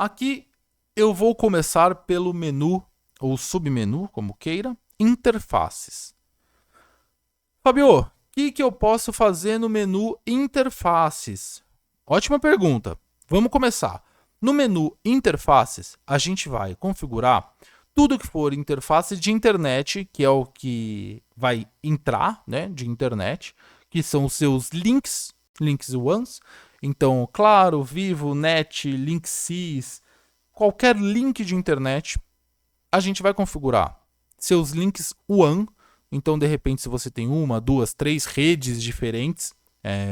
Aqui eu vou começar pelo menu, ou submenu, como queira, interfaces. Fabio, o que eu posso fazer no menu interfaces? Ótima pergunta. Vamos começar. No menu interfaces, a gente vai configurar tudo que for interface de internet, que é o que vai entrar, né, de internet, que são os seus links ones. Então, Claro, Vivo, Net, Linksys, qualquer link de internet, a gente vai configurar seus links WAN. Então, de repente, se você tem uma, duas, três redes diferentes,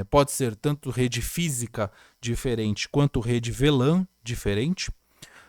pode ser tanto rede física diferente quanto rede VLAN diferente.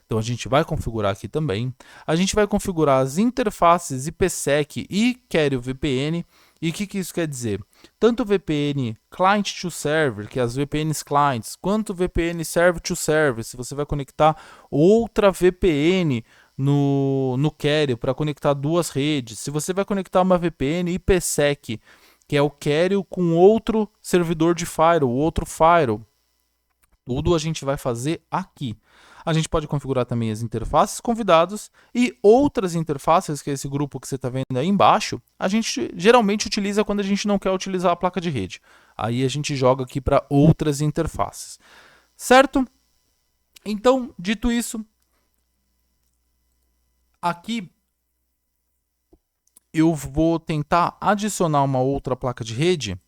Então, a gente vai configurar aqui também. A gente vai configurar as interfaces IPsec e Carrier VPN. E o que isso quer dizer? Tanto VPN client to server, que é as VPNs clients, quanto VPN server to server, se você vai conectar outra VPN no Carrier para conectar duas redes. Se você vai conectar uma VPN IPsec, que é o Carrier com outro servidor de firewall, outro firewall, tudo a gente vai fazer aqui. A gente pode configurar também as interfaces convidados e outras interfaces, que é esse grupo que você está vendo aí embaixo, a gente geralmente utiliza quando a gente não quer utilizar a placa de rede. Aí a gente joga aqui para outras interfaces. Certo? Então, dito isso, aqui eu vou tentar adicionar uma outra placa de rede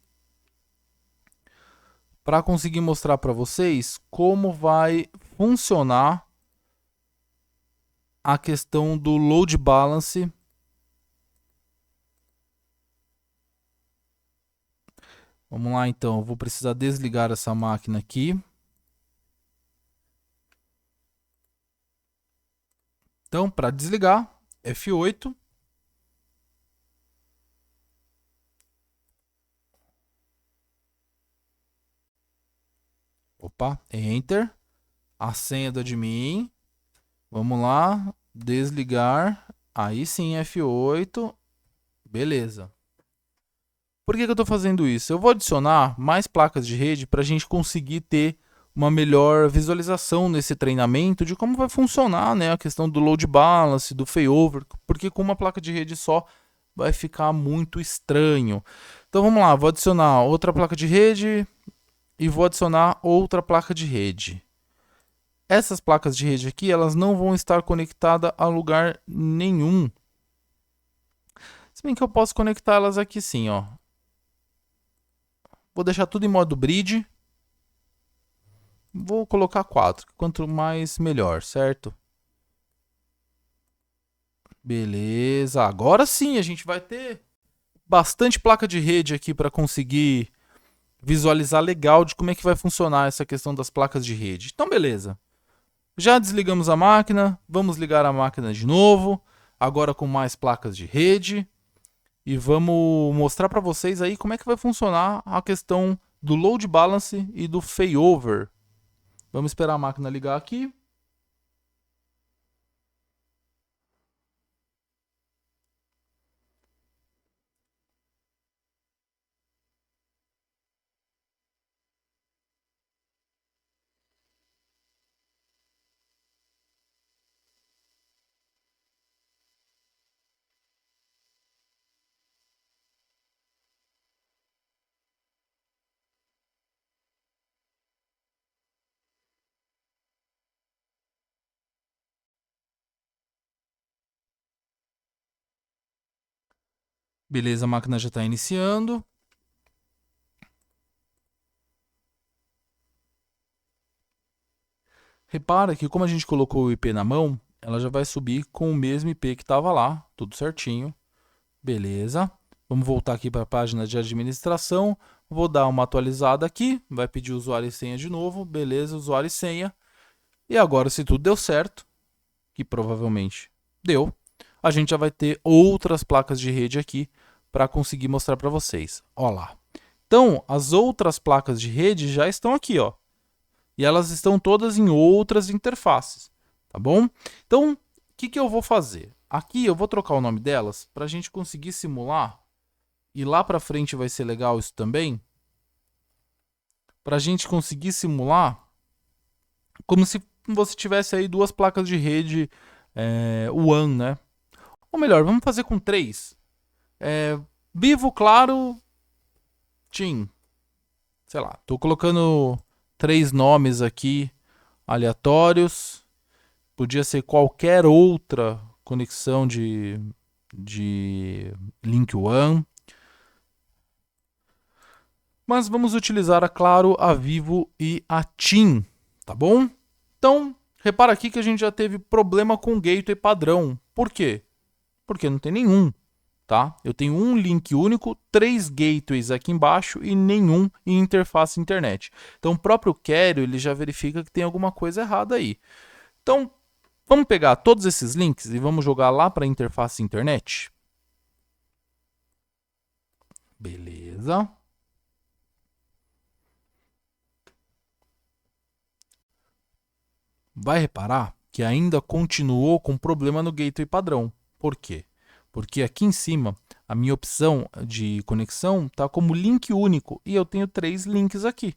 para conseguir mostrar para vocês como vai funcionar a questão do load balance. Vamos lá então, eu vou precisar desligar essa máquina aqui. Então, para desligar, F8. Opa, Enter. A senha do admin. Vamos lá, desligar. Aí sim, F8. Beleza. Por que eu estou fazendo isso? Eu vou adicionar mais placas de rede para a gente conseguir ter uma melhor visualização nesse treinamento de como vai funcionar, né, a questão do load balance, do failover, porque com uma placa de rede só vai ficar muito estranho. Então vamos lá, vou adicionar outra placa de rede e vou adicionar outra placa de rede. Essas placas de rede aqui, elas não vão estar conectadas a lugar nenhum. Se bem que eu posso conectá-las aqui sim, ó. Vou deixar tudo em modo bridge. Vou colocar 4, quanto mais melhor, certo? Beleza, agora sim a gente vai ter bastante placa de rede aqui para conseguir visualizar legal de como é que vai funcionar essa questão das placas de rede. Então beleza, já desligamos a máquina, vamos ligar a máquina de novo, agora com mais placas de rede, e vamos mostrar para vocês aí como é que vai funcionar a questão do load balance e do failover. Vamos esperar a máquina ligar aqui. Beleza, a máquina já está iniciando. Repara que como a gente colocou o IP na mão, ela já vai subir com o mesmo IP que estava lá, tudo certinho. Beleza. Vamos voltar aqui para a página de administração. Vou dar uma atualizada aqui, vai pedir usuário e senha de novo. Beleza, usuário e senha. E agora, se tudo deu certo, que provavelmente deu, a gente já vai ter outras placas de rede aqui para conseguir mostrar para vocês. Olha lá. Então, as outras placas de rede já estão aqui, ó. E elas estão todas em outras interfaces, tá bom? Então, o que eu vou fazer? Aqui eu vou trocar o nome delas para a gente conseguir simular, e lá para frente vai ser legal isso também, para a gente conseguir simular como se você tivesse aí duas placas de rede WAN, né? Ou melhor, vamos fazer com 3. Vivo, Claro, TIM. Sei lá, tô colocando 3 nomes aqui aleatórios. Podia ser qualquer outra conexão de link WAN. Mas vamos utilizar a Claro, a Vivo e a TIM, tá bom? Então, repara aqui que a gente já teve problema com o gateway padrão. Por quê? Porque não tem nenhum, tá? Eu tenho um link único, 3 gateways aqui embaixo e nenhum em interface internet. Então, o próprio Query, ele já verifica que tem alguma coisa errada aí. Então, vamos pegar todos esses links e vamos jogar lá para a interface internet? Beleza. Vai reparar que ainda continuou com problema no gateway padrão. Por quê? Porque aqui em cima, a minha opção de conexão está como link único e eu tenho 3 links aqui.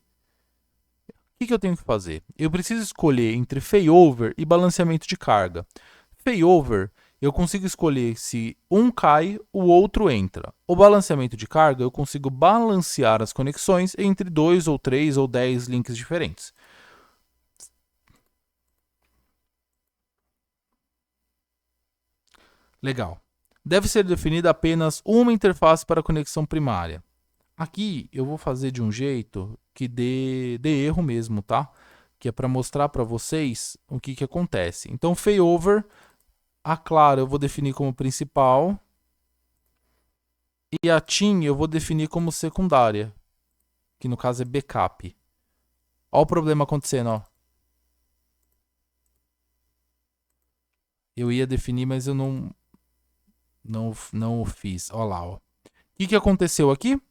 O que eu tenho que fazer? Eu preciso escolher entre failover e balanceamento de carga. Failover, eu consigo escolher se um cai, o outro entra. O balanceamento de carga, eu consigo balancear as conexões entre 2 ou 3 ou 10 links diferentes. Legal. Deve ser definida apenas uma interface para a conexão primária. Aqui eu vou fazer de um jeito que dê erro mesmo, tá? Que é para mostrar para vocês o que acontece. Então, failover, a Claro eu vou definir como principal e a TIM eu vou definir como secundária, que no caso é backup. Olha o problema acontecendo, ó. Eu ia definir, mas eu não o fiz. Olha lá, ó. O que aconteceu aqui?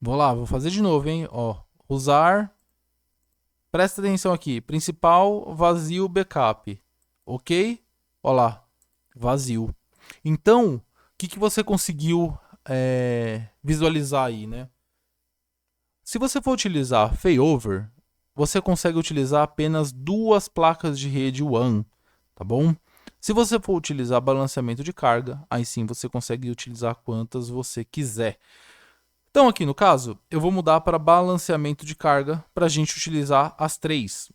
Vou fazer de novo, hein? Ó, usar. Presta atenção aqui. Principal, vazio, backup. Ok? Olha lá. Vazio. Então, o que você conseguiu visualizar aí, né? Se você for utilizar failover, você consegue utilizar apenas 2 placas de rede WAN, tá bom? Se você for utilizar balanceamento de carga, aí sim você consegue utilizar quantas você quiser. Então aqui no caso, eu vou mudar para balanceamento de carga para a gente utilizar as 3.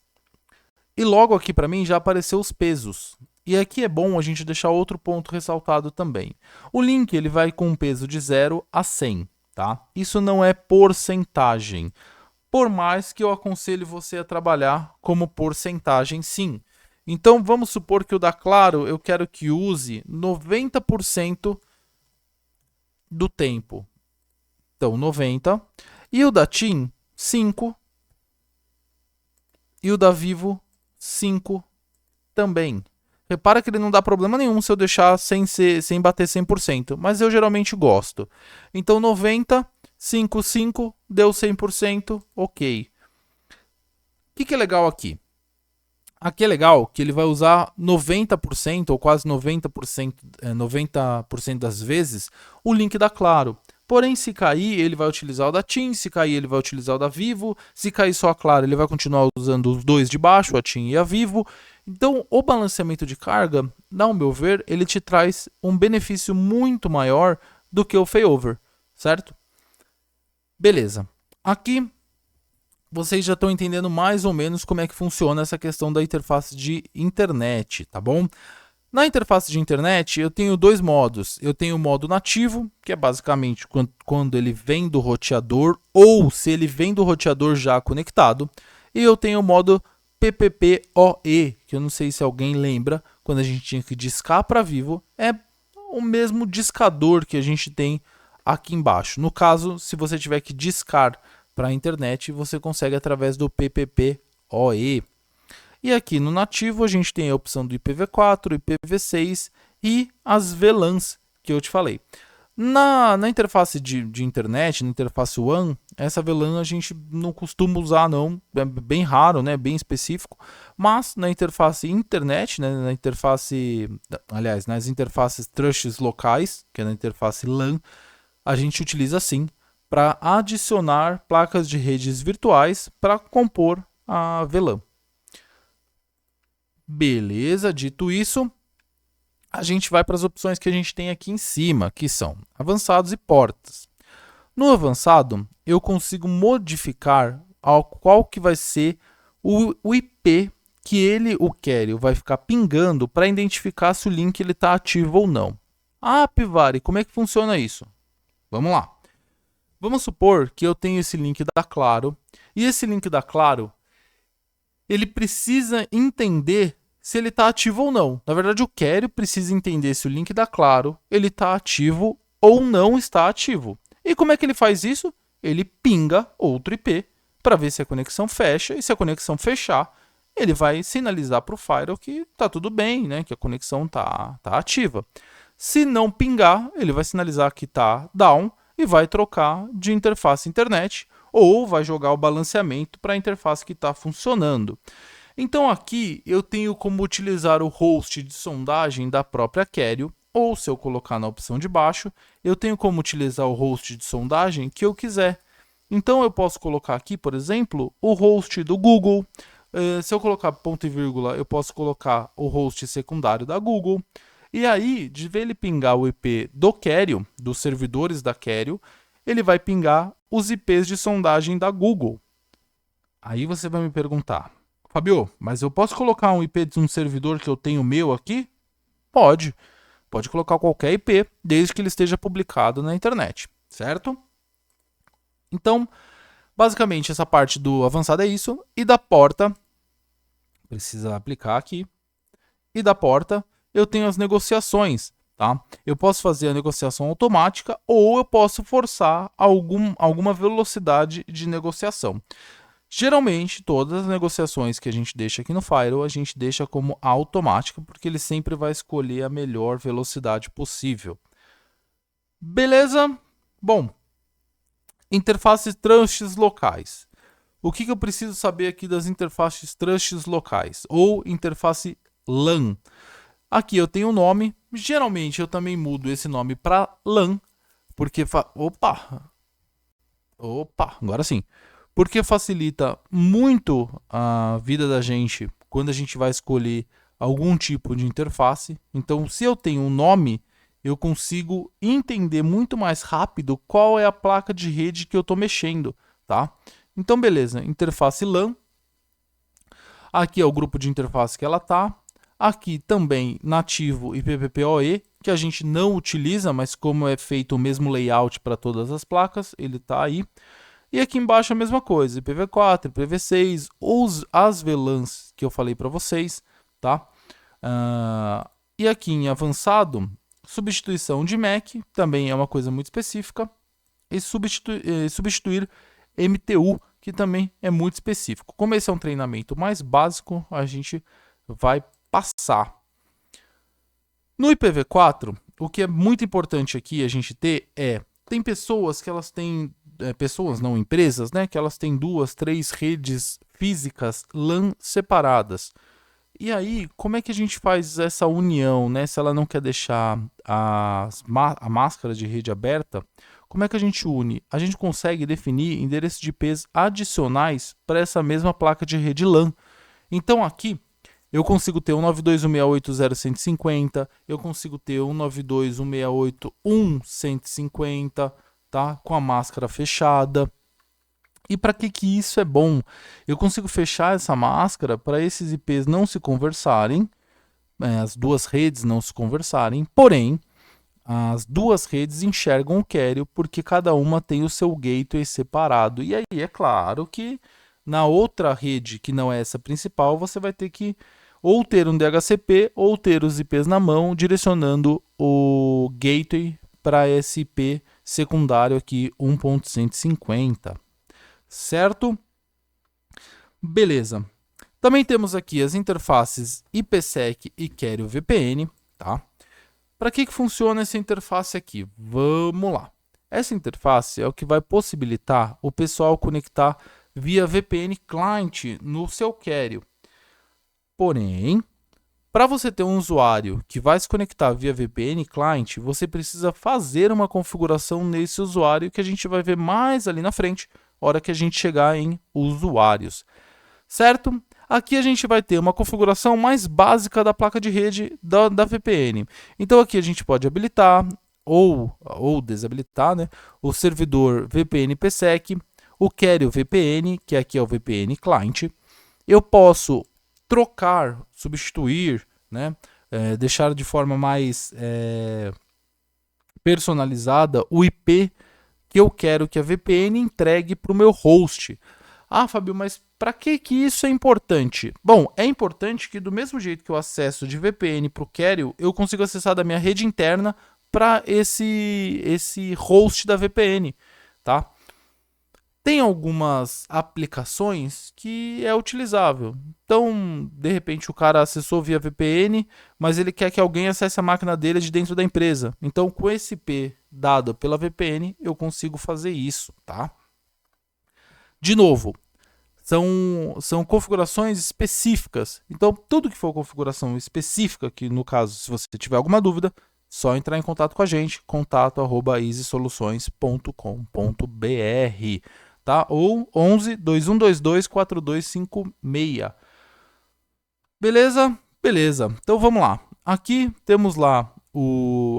E logo aqui para mim já apareceu os pesos. E aqui é bom a gente deixar outro ponto ressaltado também. O link ele vai com um peso de 0 a 100, tá? Isso não é porcentagem. Por mais que eu aconselhe você a trabalhar como porcentagem, sim. Então, vamos supor que o da Claro eu quero que use 90% do tempo. Então, 90. E o da TIM, 5. E o da Vivo, 5 também. Repara que ele não dá problema nenhum se eu deixar sem bater 100%, mas eu geralmente gosto. Então, 90, 5, 5, deu 100%, ok. O que é legal aqui? Aqui é legal que ele vai usar 90% ou quase 90% das vezes o link da Claro. Porém, se cair, ele vai utilizar o da TIM, se cair, ele vai utilizar o da Vivo, se cair só a Claro, ele vai continuar usando os 2 de baixo, a TIM e a Vivo. Então, o balanceamento de carga, ao meu ver, ele te traz um benefício muito maior do que o failover, certo? Beleza. Aqui vocês já estão entendendo mais ou menos como é que funciona essa questão da interface de internet, tá bom? Na interface de internet, eu tenho 2 modos. Eu tenho o modo nativo, que é basicamente quando ele vem do roteador ou se ele vem do roteador já conectado. E eu tenho o modo PPPoE, que eu não sei se alguém lembra, quando a gente tinha que discar para Vivo, é o mesmo discador que a gente tem aqui embaixo. No caso, se você tiver que discar para a internet, você consegue através do PPPoE. E aqui no nativo a gente tem a opção do IPv4, IPv6 e as VLANs que eu te falei. Na interface de internet, na interface WAN, essa VLAN a gente não costuma usar não, é bem raro, né, bem específico, mas na interface internet, né, nas interfaces trushes locais, que é na interface LAN, a gente utiliza sim para adicionar placas de redes virtuais para compor a VLAN. Beleza, dito isso, a gente vai para as opções que a gente tem aqui em cima, que são avançados e portas. No avançado, eu consigo modificar qual que vai ser o IP que o carrier vai ficar pingando para identificar se o link está ativo ou não. Ah, Pivari, como é que funciona isso? Vamos lá. Vamos supor que eu tenho esse link da Claro, e esse link da Claro, ele precisa entender se ele está ativo ou não. Na verdade, o carrier precisa entender se o link da Claro ele está ativo ou não está ativo. E como é que ele faz isso? Ele pinga outro IP para ver se a conexão fecha, e se a conexão fechar, ele vai sinalizar para o firewall que está tudo bem, né? Que a conexão tá ativa. Se não pingar, ele vai sinalizar que está down e vai trocar de interface internet, ou vai jogar o balanceamento para a interface que está funcionando. Então aqui eu tenho como utilizar o host de sondagem da própria carrier, ou se eu colocar na opção de baixo, eu tenho como utilizar o host de sondagem que eu quiser. Então eu posso colocar aqui, por exemplo, o host do Google. Se eu colocar ponto e vírgula, eu posso colocar o host secundário da Google. E aí, de ver ele pingar o IP do carrier, dos servidores da carrier, ele vai pingar os IPs de sondagem da Google. Aí você vai me perguntar, Fabio, mas eu posso colocar um IP de um servidor que eu tenho meu aqui? Pode. Pode colocar qualquer IP, desde que ele esteja publicado na internet, certo? Então, basicamente, essa parte do avançado é isso. E da porta, precisa aplicar aqui. E da porta, eu tenho as negociações, tá? Eu posso fazer a negociação automática ou eu posso forçar alguma velocidade de negociação. Geralmente, todas as negociações que a gente deixa aqui no firewall, a gente deixa como automática, porque ele sempre vai escolher a melhor velocidade possível. Beleza? Bom, interfaces trusts locais. O que eu preciso saber aqui das interfaces trusts locais? Ou interface LAN. Aqui eu tenho um nome, geralmente eu também mudo esse nome para LAN, porque... Opa, agora sim. Porque facilita muito a vida da gente quando a gente vai escolher algum tipo de interface. Então, se eu tenho um nome, eu consigo entender muito mais rápido qual é a placa de rede que eu estou mexendo, tá? Então, beleza, interface LAN. Aqui é o grupo de interface que ela tá. Aqui também nativo e PPPoE, que a gente não utiliza, mas como é feito o mesmo layout para todas as placas, ele está aí. E aqui embaixo a mesma coisa, IPv4, IPv6, ou as VLANs que eu falei para vocês, tá? E aqui em avançado, substituição de MAC, também é uma coisa muito específica, e substituir MTU, que também é muito específico. Como esse é um treinamento mais básico, a gente vai passar. No IPv4, o que é muito importante aqui a gente ter tem pessoas que elas têm, empresas, né, que elas têm 2, 3 redes físicas LAN separadas. E aí, como é que a gente faz essa união, né? Se ela não quer deixar a máscara de rede aberta, como é que a gente une? A gente consegue definir endereços de IPs adicionais para essa mesma placa de rede LAN. Então aqui, eu consigo ter 192.168.0.150, eu consigo ter 192.168.1.150, tá? Com a máscara fechada. E para que isso é bom? Eu consigo fechar essa máscara para esses IPs não se conversarem, as duas redes não se conversarem, porém, as duas redes enxergam o carrier porque cada uma tem o seu gateway separado. E aí é claro que na outra rede, que não é essa principal, você vai ter que ou ter um DHCP ou ter os IPs na mão, direcionando o gateway para esse IP secundário aqui, 1.150. Certo? Beleza. Também temos aqui as interfaces IPsec e Carrier VPN, tá? Para que funciona essa interface aqui? Vamos lá. Essa interface é o que vai possibilitar o pessoal conectar via VPN client no seu carrier. Porém, Para você ter um usuário que vai se conectar via VPN Client, você precisa fazer uma configuração nesse usuário que a gente vai ver mais ali na frente, hora que a gente chegar em usuários. Certo? Aqui a gente vai ter uma configuração mais básica da placa de rede da VPN. Então aqui a gente pode habilitar ou desabilitar, né, o servidor VPN PSEC, o Carrier VPN, que aqui é o VPN Client. Eu posso trocar, substituir, né, deixar de forma mais personalizada o IP que eu quero que a VPN entregue para o meu host. Ah, Fábio, mas para que isso é importante? Bom, é importante que do mesmo jeito que eu acesso de VPN para o Carrier, eu consigo acessar da minha rede interna para esse host da VPN, tá? Tem algumas aplicações que é utilizável. Então, de repente, o cara acessou via VPN, mas ele quer que alguém acesse a máquina dele de dentro da empresa. Então, com esse IP dado pela VPN, eu consigo fazer isso, tá? De novo, são configurações específicas. Então, tudo que for configuração específica, que no caso, se você tiver alguma dúvida, só entrar em contato com a gente, contato@easysoluções.com.br, tá? Ou 11 2122 4256. Beleza? Beleza. Então vamos lá. Aqui temos lá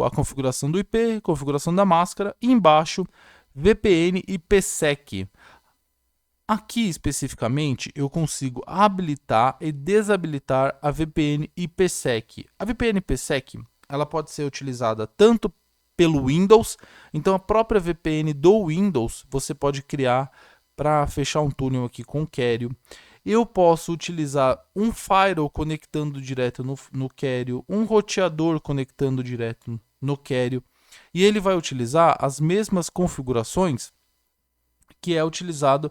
a configuração do IP, configuração da máscara e embaixo VPN IPsec. Aqui especificamente eu consigo habilitar e desabilitar a VPN IPsec. A VPN IPsec ela pode ser utilizada tanto pelo Windows, então a própria VPN do Windows você pode criar para fechar um túnel aqui com o Carrier. Eu posso utilizar um firewall conectando direto no Carrier, um roteador conectando direto no Carrier, e ele vai utilizar as mesmas configurações que é utilizado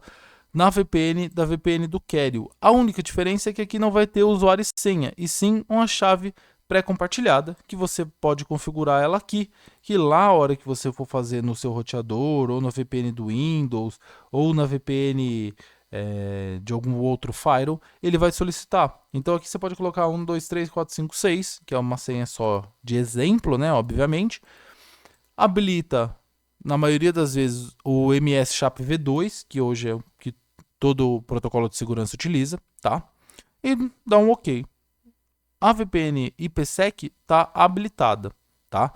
na VPN da VPN do Carrier. A única diferença é que aqui não vai ter usuário e senha, e sim uma chave pré-compartilhada, que você pode configurar ela aqui, que lá a hora que você for fazer no seu roteador, ou na VPN do Windows, ou na VPN de algum outro firewall, ele vai solicitar. Então aqui você pode colocar 1, 2, 3, 4, 5, 6, que é uma senha só de exemplo, né, obviamente. Habilita, na maioria das vezes, o MS-SHAP V2, que hoje é o que todo o protocolo de segurança utiliza, tá? E dá um OK. A VPN IPsec está habilitada, tá?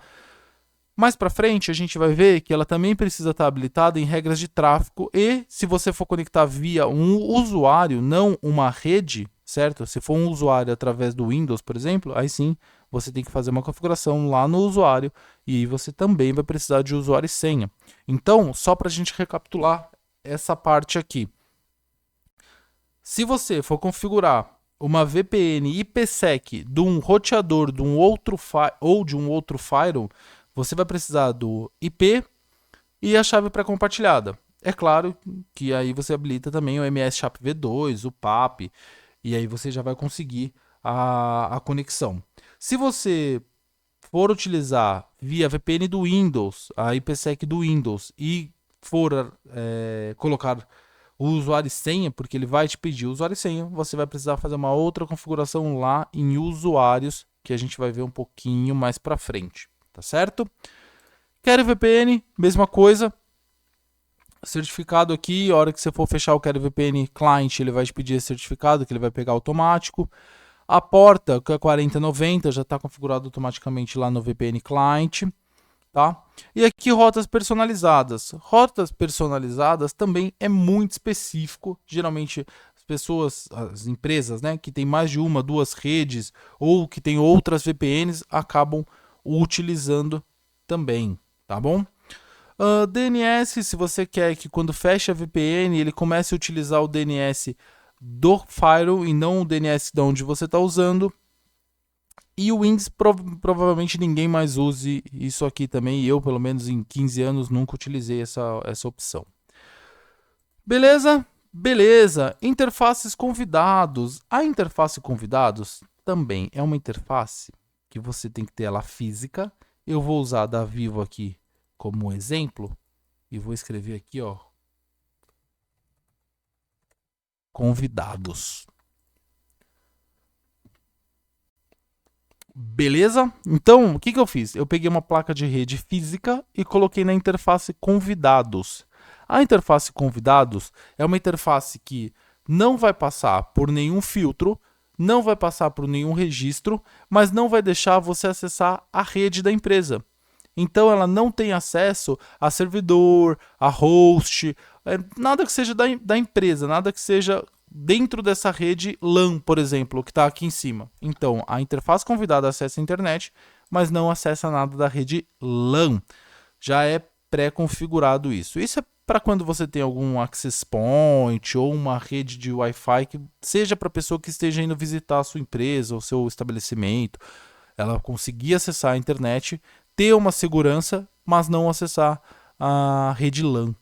Mais para frente, a gente vai ver que ela também precisa estar habilitada em regras de tráfego e se você for conectar via um usuário, não uma rede, certo? Se for um usuário através do Windows, por exemplo, aí sim você tem que fazer uma configuração lá no usuário e aí você também vai precisar de usuário e senha. Então, só para a gente recapitular essa parte aqui. Se você for configurar uma VPN IPsec de um roteador de um outro ou de um outro firewall, você vai precisar do IP e a chave pré-compartilhada. É claro que aí você habilita também o MS-SHAP V2, o PAP, e aí você já vai conseguir a conexão. Se você for utilizar via VPN do Windows, a IPsec do Windows, e for colocar o usuário e senha, porque ele vai te pedir o usuário e senha, você vai precisar fazer uma outra configuração lá em usuários, que a gente vai ver um pouquinho mais para frente, tá certo? Carrier VPN, mesma coisa. Certificado aqui, a hora que você for fechar o Carrier VPN Client, ele vai te pedir esse certificado, que ele vai pegar automático. A porta, que é 4090, já está configurado automaticamente lá no VPN Client. Tá? E aqui rotas personalizadas. Rotas personalizadas também é muito específico. Geralmente as pessoas, as empresas, né, que tem mais de uma, duas redes ou que tem outras VPNs acabam utilizando também, tá bom? DNS, se você quer que quando fecha a VPN ele comece a utilizar o DNS do firewall e não o DNS de onde você está usando. E o Wings provavelmente ninguém mais use isso aqui também. E eu, pelo menos em 15 anos, nunca utilizei essa opção. Beleza? Beleza. Interfaces convidados. A interface convidados também é uma interface que você tem que ter ela física. Eu vou usar a da Vivo aqui como exemplo. E vou escrever aqui, ó. Convidados. Beleza? Então, o que eu fiz? Eu peguei uma placa de rede física e coloquei na interface convidados. A interface convidados é uma interface que não vai passar por nenhum filtro, não vai passar por nenhum registro, mas não vai deixar você acessar a rede da empresa. Então ela não tem acesso a servidor, a host, nada que seja da empresa, nada que seja dentro dessa rede LAN, por exemplo, que está aqui em cima. Então a interface convidada acessa a internet, mas não acessa nada da rede LAN. Já é pré-configurado isso. Isso é para quando você tem algum access point ou uma rede de Wi-Fi que seja para a pessoa que esteja indo visitar a sua empresa ou seu estabelecimento, ela conseguir acessar a internet, ter uma segurança, mas não acessar a rede LAN.